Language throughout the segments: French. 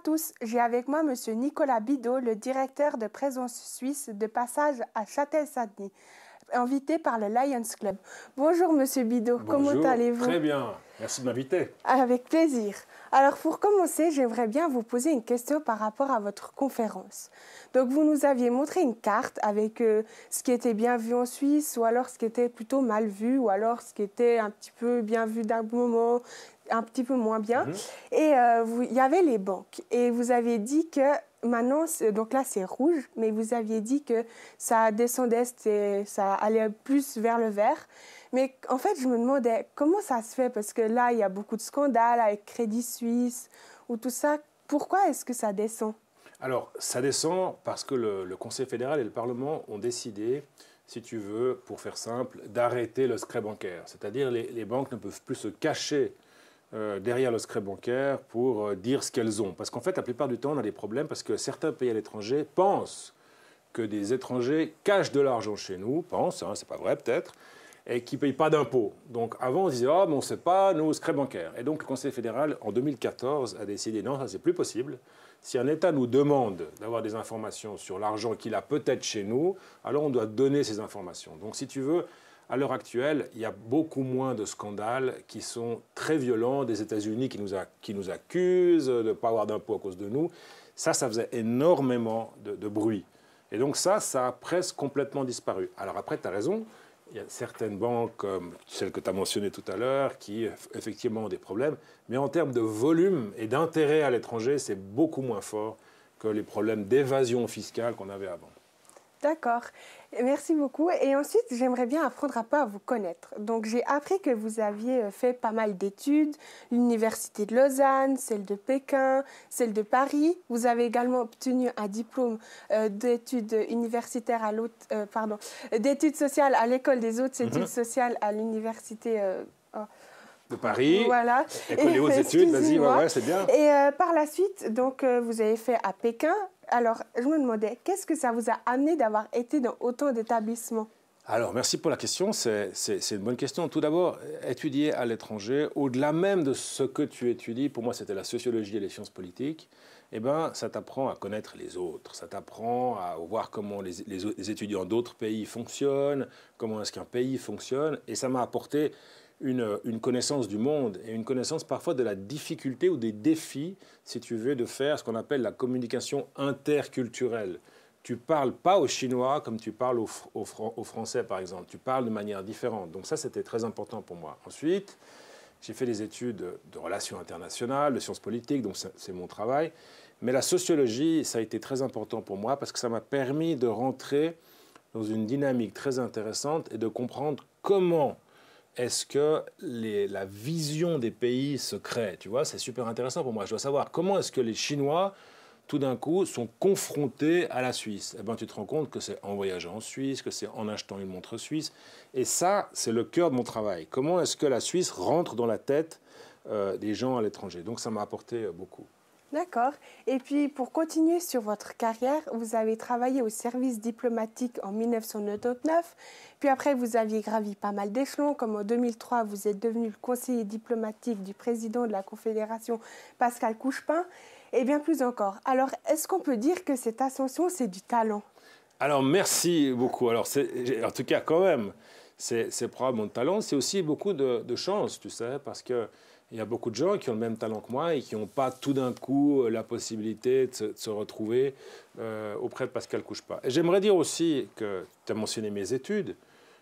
tous, j'ai avec moi Monsieur Nicolas Bidot, le directeur de Présence Suisse de passage à Châtel-Saint-Denis, invité par le Lions Club. Bonjour Monsieur Bidot, comment allez-vous? Très bien, merci de m'inviter. Avec plaisir. Alors pour commencer, j'aimerais bien vous poser une question par rapport à votre conférence. Donc vous nous aviez montré une carte avec ce qui était bien vu en Suisse, ou alors ce qui était plutôt mal vu, ou alors ce qui était un petit peu bien vu d'un moment, un petit peu moins bien. Et il y avait les banques. Et vous avez dit que maintenant, donc là c'est rouge, mais vous aviez dit que ça descendait, ça allait plus vers le vert. Mais en fait, je me demandais comment ça se fait, parce que là, il y a beaucoup de scandales avec Crédit Suisse ou tout ça. Pourquoi est-ce que ça descend? Alors, ça descend parce que le Conseil fédéral et le Parlement ont décidé, si tu veux, pour faire simple, d'arrêter le secret bancaire. C'est-à-dire les banques ne peuvent plus se cacher derrière le secret bancaire pour dire ce qu'elles ont. Parce qu'en fait, la plupart du temps, on a des problèmes parce que certains pays à l'étranger pensent que des étrangers cachent de l'argent chez nous, pensent, hein, c'est pas vrai peut-être, et qui ne payent pas d'impôts. Donc avant, on se disait, oh, mais on ne sait pas, nous, secret bancaire. Et donc le Conseil fédéral, en 2014, a décidé, non, ça, c'est plus possible. Si un État nous demande d'avoir des informations sur l'argent qu'il a peut-être chez nous, alors on doit donner ces informations. Donc si tu veux, à l'heure actuelle, il y a beaucoup moins de scandales qui sont très violents, des États-Unis qui nous accusent de ne pas avoir d'impôts à cause de nous. Ça faisait énormément de bruit. Et donc ça a presque complètement disparu. Alors après, tu as raison. Il y a certaines banques, comme celle que tu as mentionnée tout à l'heure, qui effectivement ont des problèmes. Mais en termes de volume et d'intérêt à l'étranger, c'est beaucoup moins fort que les problèmes d'évasion fiscale qu'on avait avant. D'accord. Merci beaucoup. Et ensuite, j'aimerais bien apprendre un peu à vous connaître. Donc, j'ai appris que vous aviez fait pas mal d'études, l'Université de Lausanne, celle de Pékin, celle de Paris. Vous avez également obtenu un diplôme d'études universitaires d'études sociales à l'École des hautes études sociales à l'Université de Paris. Voilà. École des hautes études, vas-y, ouais, c'est bien. Et par la suite, donc, vous avez fait à Pékin. Alors, je me demandais, qu'est-ce que ça vous a amené d'avoir été dans autant d'établissements? Alors, merci pour la question. C'est une bonne question. Tout d'abord, étudier à l'étranger, au-delà même de ce que tu étudies, pour moi, c'était la sociologie et les sciences politiques, eh ben, ça t'apprend à connaître les autres. Ça t'apprend à voir comment les étudiants d'autres pays fonctionnent, comment est-ce qu'un pays fonctionne. Et ça m'a apporté une connaissance du monde et une connaissance parfois de la difficulté ou des défis, si tu veux, de faire ce qu'on appelle la communication interculturelle. Tu ne parles pas au chinois comme tu parles au français, par exemple. Tu parles de manière différente. Donc ça, c'était très important pour moi. Ensuite, j'ai fait des études de relations internationales, de sciences politiques, donc c'est mon travail. Mais la sociologie, ça a été très important pour moi parce que ça m'a permis de rentrer dans une dynamique très intéressante et de comprendre comment est-ce que la vision des pays se crée. Tu vois, c'est super intéressant pour moi. Je dois savoir comment est-ce que les Chinois, tout d'un coup, sont confrontés à la Suisse. Eh bien, tu te rends compte que c'est en voyageant en Suisse, que c'est en achetant une montre suisse. Et ça, c'est le cœur de mon travail. Comment est-ce que la Suisse rentre dans la tête des gens à l'étranger. Donc, ça m'a apporté beaucoup. D'accord. Et puis, pour continuer sur votre carrière, vous avez travaillé au service diplomatique en 1999. Puis après, vous aviez gravi pas mal d'échelons, comme en 2003, vous êtes devenu le conseiller diplomatique du président de la Confédération, Pascal Couchepin, et bien plus encore. Alors, est-ce qu'on peut dire que cette ascension, c'est du talent? Alors, merci beaucoup. Alors, en tout cas, quand même, c'est probablement de talent. C'est aussi beaucoup de chance, tu sais, parce que il y a beaucoup de gens qui ont le même talent que moi et qui n'ont pas tout d'un coup la possibilité de se retrouver auprès de Pascal Couchepin. Et j'aimerais dire aussi que tu as mentionné mes études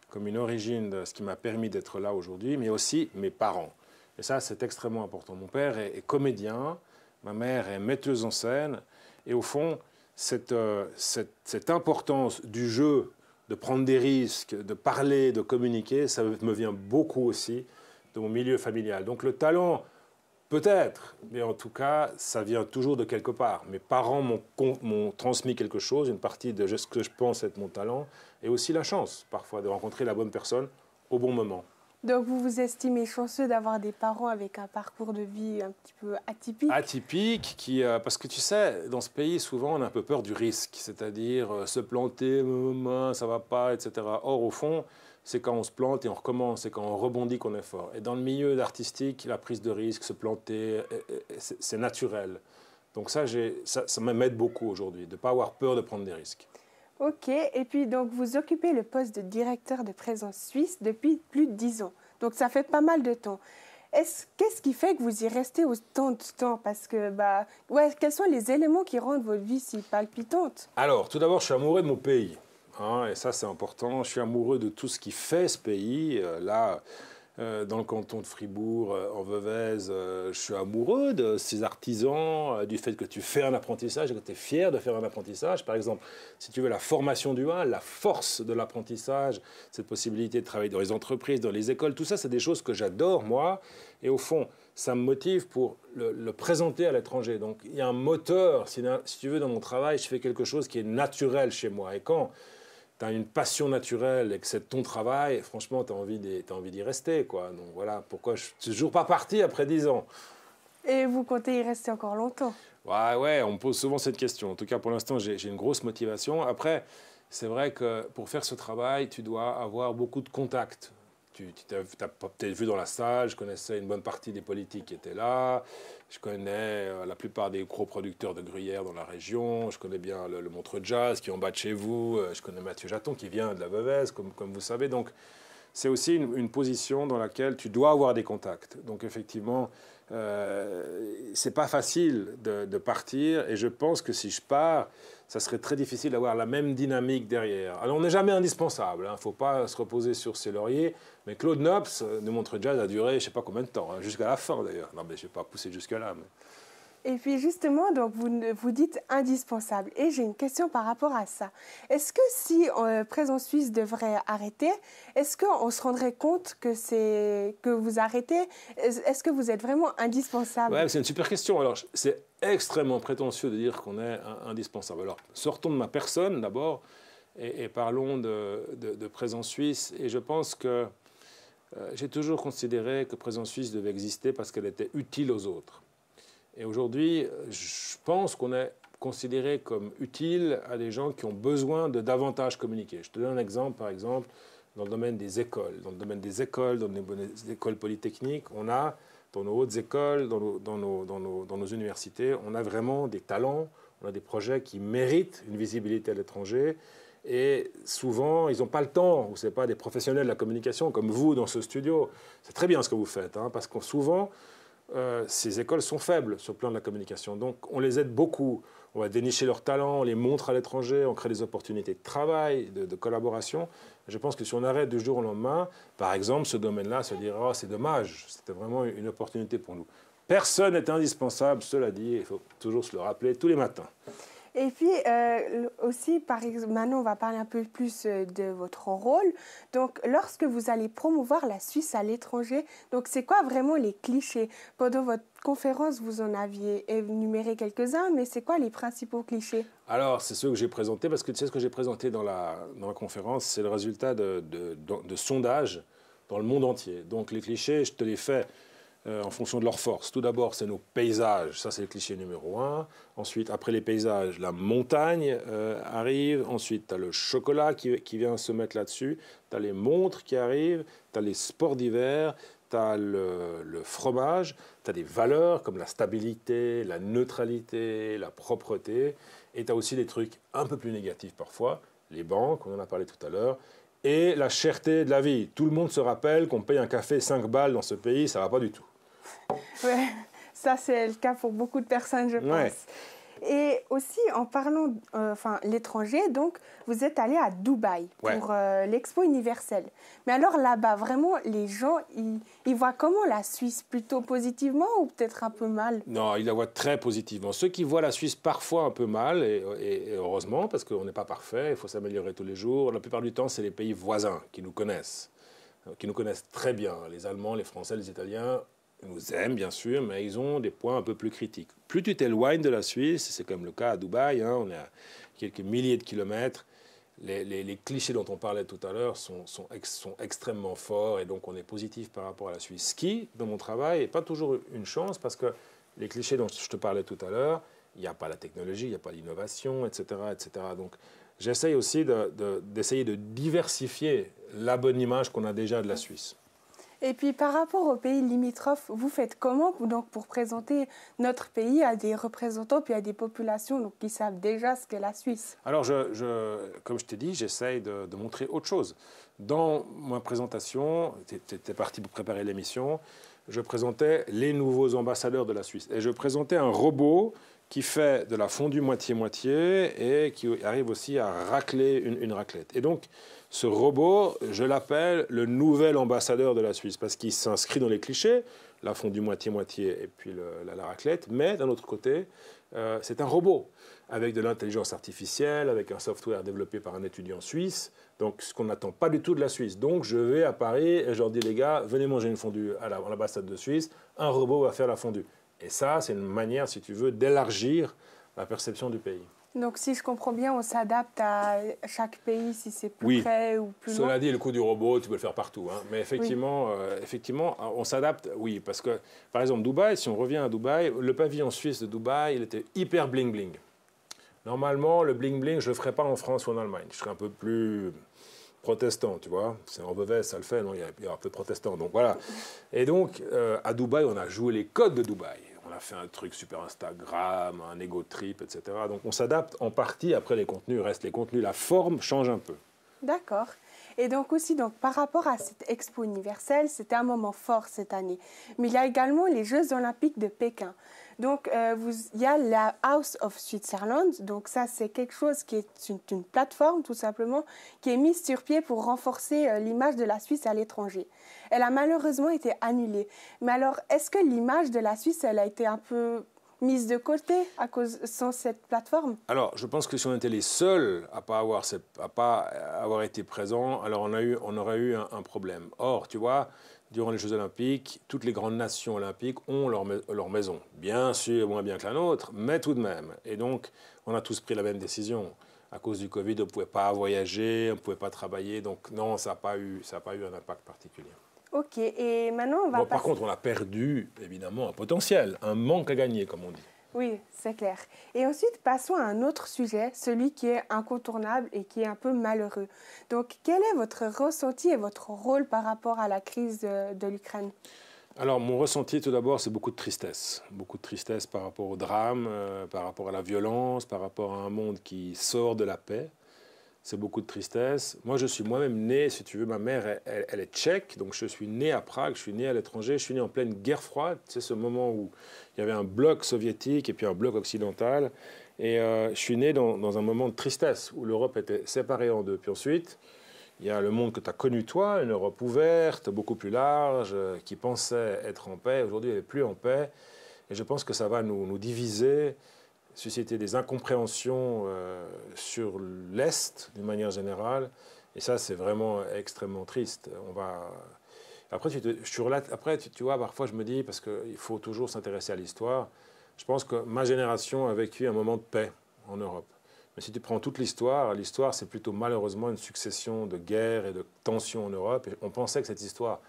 comme une origine de ce qui m'a permis d'être là aujourd'hui, mais aussi mes parents. Et ça, c'est extrêmement important. Mon père est comédien, ma mère est metteuse en scène. Et au fond, cette importance du jeu, de prendre des risques, de parler, de communiquer, ça me vient beaucoup aussi de mon milieu familial. Donc le talent, peut-être, mais en tout cas, ça vient toujours de quelque part. Mes parents m'ont transmis quelque chose, une partie de ce que je pense être mon talent, et aussi la chance, parfois, de rencontrer la bonne personne au bon moment. Donc vous vous estimez chanceux d'avoir des parents avec un parcours de vie un petit peu atypique? Atypique, parce que tu sais, dans ce pays, souvent, on a un peu peur du risque, c'est-à-dire se planter, ça va pas, etc. Or, au fond, c'est quand on se plante et on recommence, c'est quand on rebondit qu'on est fort. Et dans le milieu artistique, la prise de risque, se planter, c'est naturel. Donc ça m'aide beaucoup aujourd'hui, de ne pas avoir peur de prendre des risques. Ok, et puis donc vous occupez le poste de directeur de Présence Suisse depuis plus de 10 ans. Donc ça fait pas mal de temps. Qu'est-ce qui fait que vous y restez autant de temps? Parce que, quels sont les éléments qui rendent votre vie si palpitante? Alors, tout d'abord, je suis amoureux de mon pays. Hein, et ça, c'est important. Je suis amoureux de tout ce qui fait ce pays. Dans le canton de Fribourg, en Veuvez, je suis amoureux de ces artisans, du fait que tu fais un apprentissage et que tu es fier de faire un apprentissage. Par exemple, si tu veux la formation duale, la force de l'apprentissage, cette possibilité de travailler dans les entreprises, dans les écoles, tout ça, c'est des choses que j'adore, moi. Et au fond, ça me motive pour le présenter à l'étranger. Donc, il y a un moteur, si tu veux, dans mon travail, je fais quelque chose qui est naturel chez moi. Et quand tu as une passion naturelle et que c'est ton travail, franchement, tu as envie d'y rester, quoi. Donc voilà, pourquoi je ne suis toujours pas parti après 10 ans. Et vous comptez y rester encore longtemps? Ouais, on me pose souvent cette question. En tout cas, pour l'instant, j'ai une grosse motivation. Après, c'est vrai que pour faire ce travail, tu dois avoir beaucoup de contacts. Tu as peut-être vu dans la salle, je connaissais une bonne partie des politiques qui étaient là. Je connais la plupart des gros producteurs de gruyère dans la région. Je connais bien le Montreux Jazz qui est en bas de chez vous. Je connais Mathieu Jaton qui vient de la Veuvez, comme vous savez. Donc, c'est aussi une position dans laquelle tu dois avoir des contacts. Donc, effectivement, c'est pas facile de partir. Et je pense que si je pars, ça serait très difficile d'avoir la même dynamique derrière. Alors, on n'est jamais indispensable. Il ne faut pas se reposer sur ses lauriers. Mais Claude Nobs de Montreux Jazz a duré je ne sais pas combien de temps, hein, jusqu'à la fin d'ailleurs. Non, mais je ne vais pas pousser jusque-là. Mais... Et puis justement, donc vous dites indispensable. Et j'ai une question par rapport à ça. Est-ce que si Présence Suisse devrait arrêter, est-ce qu'on se rendrait compte que vous arrêtez? Est-ce que vous êtes vraiment indispensable? Ouais, c'est une super question. Alors, c'est extrêmement prétentieux de dire qu'on est indispensable. Alors, sortons de ma personne d'abord et parlons de Présence Suisse. Et je pense que j'ai toujours considéré que Présence Suisse devait exister parce qu'elle était utile aux autres. Et aujourd'hui, je pense qu'on est considéré comme utile à des gens qui ont besoin de davantage communiquer. Je te donne un exemple, par exemple, dans le domaine des écoles. Dans le domaine des écoles, dans les écoles polytechniques, on a, dans nos hautes écoles, dans nos universités, on a vraiment des talents, on a des projets qui méritent une visibilité à l'étranger. Et souvent, ils n'ont pas le temps, ou ce n'est pas des professionnels de la communication comme vous dans ce studio. C'est très bien ce que vous faites, hein, parce que souvent, ces écoles sont faibles sur le plan de la communication. Donc, on les aide beaucoup. On va dénicher leurs talents, on les montre à l'étranger, on crée des opportunités de travail, de collaboration. Je pense que si on arrête du jour au lendemain, par exemple, ce domaine-là, se dira, oh, c'est dommage, c'était vraiment une opportunité pour nous. Personne n'est indispensable, cela dit, il faut toujours se le rappeler tous les matins. Et puis aussi, par exemple, maintenant on va parler un peu plus de votre rôle. Donc, lorsque vous allez promouvoir la Suisse à l'étranger, donc c'est quoi vraiment les clichés? Pendant votre conférence, vous en aviez énuméré quelques-uns, mais c'est quoi les principaux clichés? Alors, c'est ceux que j'ai présentés, parce que tu sais ce que j'ai présenté dans la conférence, c'est le résultat de sondages dans le monde entier. Donc, les clichés, je te les fais en fonction de leur force. Tout d'abord, c'est nos paysages. Ça, c'est le cliché numéro 1. Ensuite, après les paysages, la montagne arrive. Ensuite, tu as le chocolat qui vient se mettre là-dessus. Tu as les montres qui arrivent. Tu as les sports d'hiver. Tu as le fromage. Tu as des valeurs comme la stabilité, la neutralité, la propreté. Et tu as aussi des trucs un peu plus négatifs parfois. Les banques, on en a parlé tout à l'heure. Et la cherté de la vie. Tout le monde se rappelle qu'on paye un café 5 balles dans ce pays. Ça ne va pas du tout. Ouais, ça c'est le cas pour beaucoup de personnes, je pense. Ouais. Et aussi, en parlant l'étranger, donc vous êtes allé à Dubaï pour l'Expo universelle. Mais alors là-bas, vraiment, les gens, ils voient comment la Suisse? Plutôt positivement ou peut-être un peu mal? Non, ils la voient très positivement. Ceux qui voient la Suisse parfois un peu mal, et heureusement, parce qu'on n'est pas parfait, il faut s'améliorer tous les jours. La plupart du temps, c'est les pays voisins qui nous connaissent très bien. Les Allemands, les Français, les Italiens nous aiment, bien sûr, mais ils ont des points un peu plus critiques. Plus tu t'éloignes de la Suisse, c'est comme le cas à Dubaï, hein, on est à quelques milliers de kilomètres, les clichés dont on parlait tout à l'heure sont extrêmement forts, et donc on est positif par rapport à la Suisse. Ce qui, dans mon travail, n'est pas toujours une chance, parce que les clichés dont je te parlais tout à l'heure, il n'y a pas la technologie, il n'y a pas l'innovation, etc., etc. Donc j'essaye aussi d'essayer de diversifier la bonne image qu'on a déjà de la Suisse. Et puis par rapport aux pays limitrophes, vous faites comment donc, pour présenter notre pays à des représentants puis à des populations donc, qui savent déjà ce qu'est la Suisse? Alors, comme je t'ai dit, j'essaye de montrer autre chose. Dans ma présentation, tu étais parti pour préparer l'émission, je présentais les nouveaux ambassadeurs de la Suisse. Et je présentais un robot qui fait de la fondue moitié-moitié et qui arrive aussi à racler une raclette. Et donc, ce robot, je l'appelle le nouvel ambassadeur de la Suisse parce qu'il s'inscrit dans les clichés, la fondue moitié-moitié et puis la raclette, mais d'un autre côté, c'est un robot avec de l'intelligence artificielle, avec un software développé par un étudiant suisse, donc ce qu'on n'attend pas du tout de la Suisse. Donc je vais à Paris et je leur dis, les gars, venez manger une fondue à l'ambassade de Suisse, un robot va faire la fondue. Et ça, c'est une manière, si tu veux, d'élargir la perception du pays. Donc, si je comprends bien, on s'adapte à chaque pays, si c'est plus près ou plus loin. Cela dit, le coup du robot, tu peux le faire partout. Hein. Mais effectivement, on s'adapte, oui. Parce que, par exemple, Dubaï, si on revient à Dubaï, le pavillon suisse de Dubaï, il était hyper bling-bling. Normalement, le bling-bling, je ne le ferais pas en France ou en Allemagne. Je serais un peu plus protestant, tu vois. C'est en Beauvais, ça le fait, non, il y a un peu de protestants. Donc voilà. Et donc, à Dubaï, on a joué les codes de Dubaï. On a fait un truc super Instagram, un ego trip, etc. Donc on s'adapte en partie. Après, les contenus restent les contenus. La forme change un peu. D'accord. Et donc aussi, donc, par rapport à cette expo universelle, c'était un moment fort cette année. Mais il y a également les Jeux olympiques de Pékin. Donc, il y a la House of Switzerland. Donc, ça, c'est quelque chose qui est une plateforme, tout simplement, qui est mise sur pied pour renforcer l'image de la Suisse à l'étranger. Elle a malheureusement été annulée. Mais alors, est-ce que l'image de la Suisse, elle a été un peu mise de côté sans cette plateforme? Alors, je pense que si on était les seuls à pas avoir été présents, alors on aurait eu un problème. Or, tu vois, durant les Jeux Olympiques, toutes les grandes nations olympiques ont leur maison. Bien sûr, moins bien que la nôtre, mais tout de même. Et donc, on a tous pris la même décision. À cause du Covid, on ne pouvait pas voyager, on ne pouvait pas travailler. Donc, non, ça n'a pas eu un impact particulier. Ok, et maintenant on va Par contre, on a perdu, évidemment, un potentiel, un manque à gagner, comme on dit. Oui, c'est clair. Et ensuite, passons à un autre sujet, celui qui est incontournable et qui est un peu malheureux. Donc, quel est votre ressenti et votre rôle par rapport à la crise de l'Ukraine? Alors, mon ressenti, tout d'abord, c'est beaucoup de tristesse. Beaucoup de tristesse par rapport au drame, par rapport à la violence, par rapport à un monde qui sort de la paix. C'est beaucoup de tristesse. Moi, je suis moi-même né, si tu veux, ma mère, elle est tchèque, donc je suis né à Prague, je suis né à l'étranger, je suis né en pleine guerre froide. C'est ce moment où il y avait un bloc soviétique et puis un bloc occidental. Et je suis né dans un moment de tristesse, où l'Europe était séparée en deux. Puis ensuite, il y a le monde que tu as connu toi, une Europe ouverte, beaucoup plus large, qui pensait être en paix. Aujourd'hui, elle n'est plus en paix. Et je pense que ça va nous diviser, susciter des incompréhensions sur l'Est, d'une manière générale. Et ça, c'est vraiment extrêmement triste. Après, tu vois, parfois, je me dis, parce qu'il faut toujours s'intéresser à l'histoire, je pense que ma génération a vécu un moment de paix en Europe. Mais si tu prends toute l'histoire, c'est plutôt malheureusement une succession de guerres et de tensions en Europe. Et on pensait que cette histoire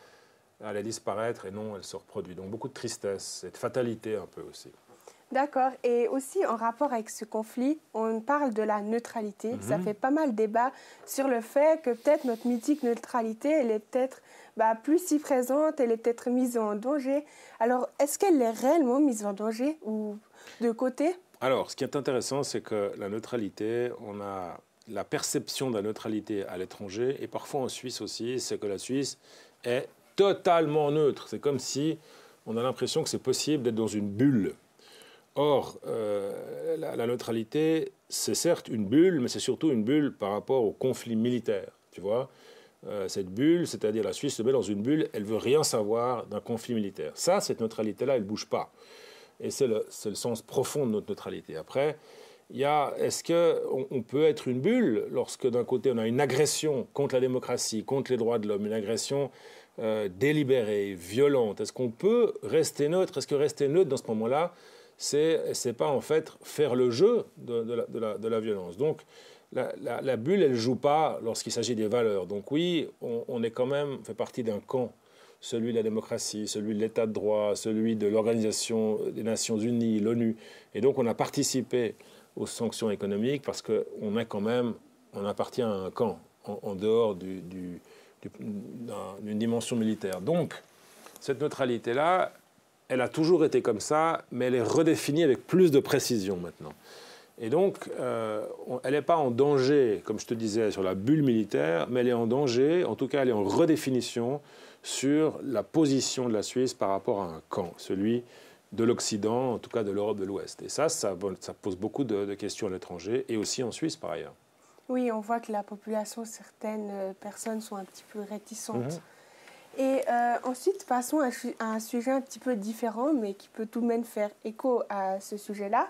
allait disparaître, et non, elle se reproduit. Donc beaucoup de tristesse et de fatalité un peu aussi. D'accord. Et aussi, en rapport avec ce conflit, on parle de la neutralité. Ça fait pas mal débat sur le fait que peut-être notre mythique neutralité, elle est peut-être plus si présente, elle est peut-être mise en danger. Alors, est-ce qu'elle est réellement mise en danger ou de côté? Alors, ce qui est intéressant, c'est que la neutralité, on a la perception de la neutralité à l'étranger, et parfois en Suisse aussi, c'est que la Suisse est totalement neutre. C'est comme si on a l'impression que c'est possible d'être dans une bulle. Or, la neutralité, c'est certes une bulle, mais c'est surtout une bulle par rapport au conflit militaire. Tu vois, cette bulle, c'est-à-dire la Suisse se met dans une bulle, elle veut rien savoir d'un conflit militaire. Ça, cette neutralité-là, elle ne bouge pas. Et c'est le sens profond de notre neutralité. Après, est-ce qu'on peut être une bulle lorsque d'un côté on a une agression contre la démocratie, contre les droits de l'homme, une agression délibérée, violente? Est-ce qu'on peut rester neutre? Est-ce que rester neutre dans ce moment-là, c'est pas en fait faire le jeu de la violence? Donc la bulle, elle ne joue pas lorsqu'il s'agit des valeurs. Donc oui, on est quand même fait partie d'un camp, celui de la démocratie, celui de l'état de droit, celui de l'Organisation des Nations Unies, l'ONU. Et donc on a participé aux sanctions économiques parce qu'on appartient à un camp en dehors du d'une dimension militaire. Donc, cette neutralité-là, elle a toujours été comme ça, mais elle est redéfinie avec plus de précision maintenant. Et donc, elle n'est pas en danger, comme je te disais, sur la bulle militaire, mais elle est en danger, en tout cas, elle est en redéfinition sur la position de la Suisse par rapport à un camp, celui de l'Occident, en tout cas de l'Europe de l'Ouest. Et ça pose beaucoup de questions à l'étranger, et aussi en Suisse, par ailleurs. Oui, on voit que la population, certaines personnes sont un petit peu réticentes. Et ensuite, passons à un sujet un petit peu différent, mais qui peut tout de même faire écho à ce sujet-là.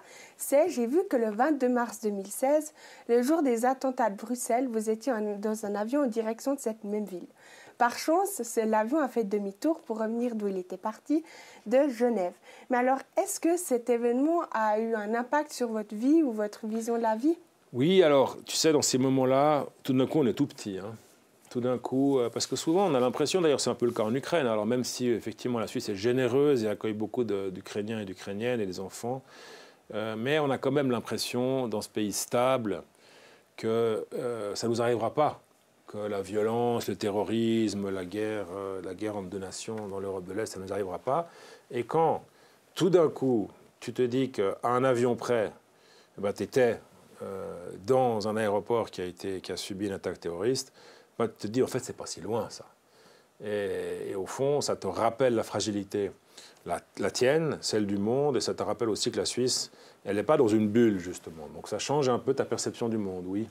J'ai vu que le 22 mars 2016, le jour des attentats de Bruxelles, vous étiez dans un avion en direction de cette même ville. Par chance, l'avion a fait demi-tour pour revenir d'où il était parti, de Genève. Mais alors, est-ce que cet événement a eu un impact sur votre vie ou votre vision de la vie? Oui, alors, tu sais, dans ces moments-là, tout d'un coup, on est tout petit, hein. Tout d'un coup, parce que souvent on a l'impression, d'ailleurs c'est un peu le cas en Ukraine, alors même si effectivement la Suisse est généreuse et accueille beaucoup d'Ukrainiens et d'Ukrainiennes et des enfants, mais on a quand même l'impression dans ce pays stable que ça ne nous arrivera pas, que la violence, le terrorisme, la guerre entre deux nations dans l'Europe de l'Est, ça ne nous arrivera pas. Et quand tout d'un coup tu te dis qu'à un avion près, tu étais dans un aéroport qui a subi une attaque terroriste, tu te dis, en fait, c'est pas si loin, ça. Et au fond, ça te rappelle la fragilité, la tienne, celle du monde, et ça te rappelle aussi que la Suisse, elle n'est pas dans une bulle, justement. Donc ça change un peu ta perception du monde, oui.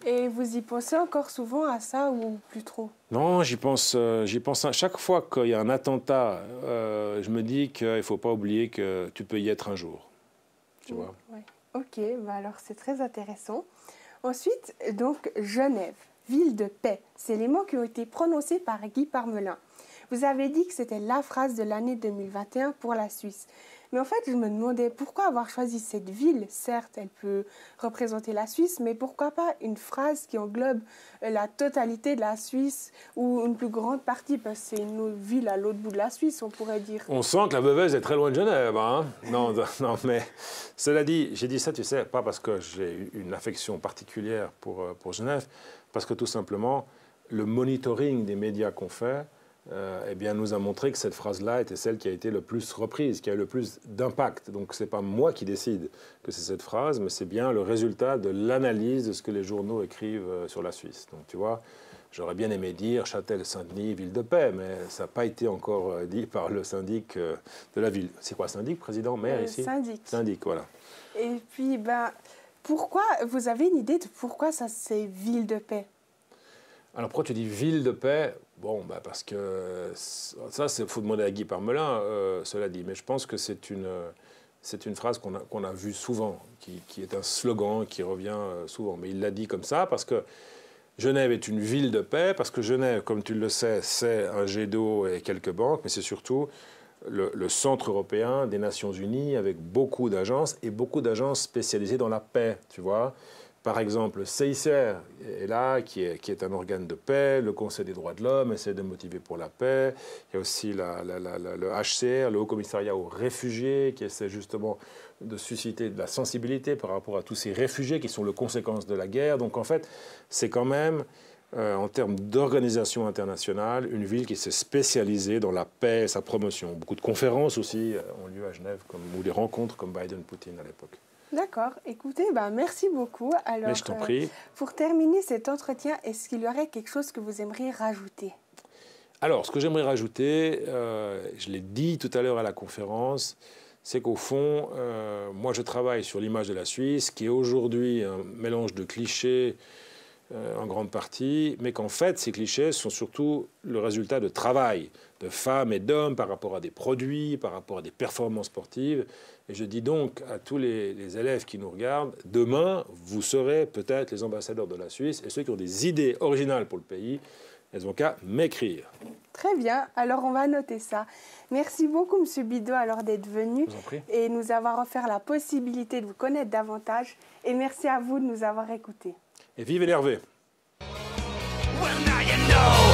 Et vous y pensez encore souvent à ça ou plus trop? Non, j'y pense à chaque fois qu'il y a un attentat, je me dis qu'il ne faut pas oublier que tu peux y être un jour. Tu vois? Ouais. Ok, alors c'est très intéressant. Ensuite, donc, Genève. Ville de paix, c'est les mots qui ont été prononcés par Guy Parmelin. Vous avez dit que c'était la phrase de l'année 2021 pour la Suisse. Mais en fait, je me demandais pourquoi avoir choisi cette ville. Certes, elle peut représenter la Suisse, mais pourquoi pas une phrase qui englobe la totalité de la Suisse ou une plus grande partie, parce que c'est une ville à l'autre bout de la Suisse, on pourrait dire. On sent que la Beuvèze est très loin de Genève, hein? Non, mais cela dit, j'ai dit ça, tu sais, pas parce que j'ai une affection particulière pour Genève, parce que tout simplement, le monitoring des médias qu'on fait, nous a montré que cette phrase-là était celle qui a été le plus reprise, qui a eu le plus d'impact. Donc ce n'est pas moi qui décide que c'est cette phrase, mais c'est bien le résultat de l'analyse de ce que les journaux écrivent sur la Suisse. Donc tu vois, j'aurais bien aimé dire Châtel-Saint-Denis, ville de paix, mais ça n'a pas été encore dit par le syndic de la ville. C'est quoi, syndic, président, maire ici? Syndic. Syndic, voilà. Et puis, pourquoi, vous avez une idée de pourquoi ça c'est ville de paix? Alors pourquoi tu dis ville de paix? Bon, parce que ça, il faut demander à Guy Parmelin, cela dit. Mais je pense que c'est une phrase qu'on a vue souvent, qui est un slogan qui revient souvent. Mais il l'a dit comme ça parce que Genève est une ville de paix, parce que Genève, comme tu le sais, c'est un jet d'eau et quelques banques, mais c'est surtout le centre européen des Nations Unies avec beaucoup d'agences et beaucoup d'agences spécialisées dans la paix, tu vois. Par exemple, le CICR est là, qui est un organe de paix. Le Conseil des droits de l'homme essaie de motiver pour la paix. Il y a aussi le HCR, le Haut Commissariat aux réfugiés, qui essaie justement de susciter de la sensibilité par rapport à tous ces réfugiés qui sont les conséquences de la guerre. Donc en fait, c'est quand même, en termes d'organisation internationale, une ville qui s'est spécialisée dans la paix et sa promotion. Beaucoup de conférences aussi ont lieu à Genève, ou des rencontres comme Biden-Poutine à l'époque. D'accord. Écoutez, merci beaucoup. Alors, mais je t'en prie. Pour terminer cet entretien, est-ce qu'il y aurait quelque chose que vous aimeriez rajouter? Alors, ce que j'aimerais rajouter, je l'ai dit tout à l'heure à la conférence, c'est qu'au fond, moi je travaille sur l'image de la Suisse, qui est aujourd'hui un mélange de clichés en grande partie, mais qu'en fait, ces clichés sont surtout le résultat de travail de femmes et d'hommes par rapport à des produits, par rapport à des performances sportives. Et je dis donc à tous les élèves qui nous regardent, demain, vous serez peut-être les ambassadeurs de la Suisse, et ceux qui ont des idées originales pour le pays, elles n'ont qu'à m'écrire. Très bien, alors on va noter ça. Merci beaucoup, M. Bidault, alors d'être venu et nous avoir offert la possibilité de vous connaître davantage. Et merci à vous de nous avoir écoutés. Et vive Hervé! Well, now you know.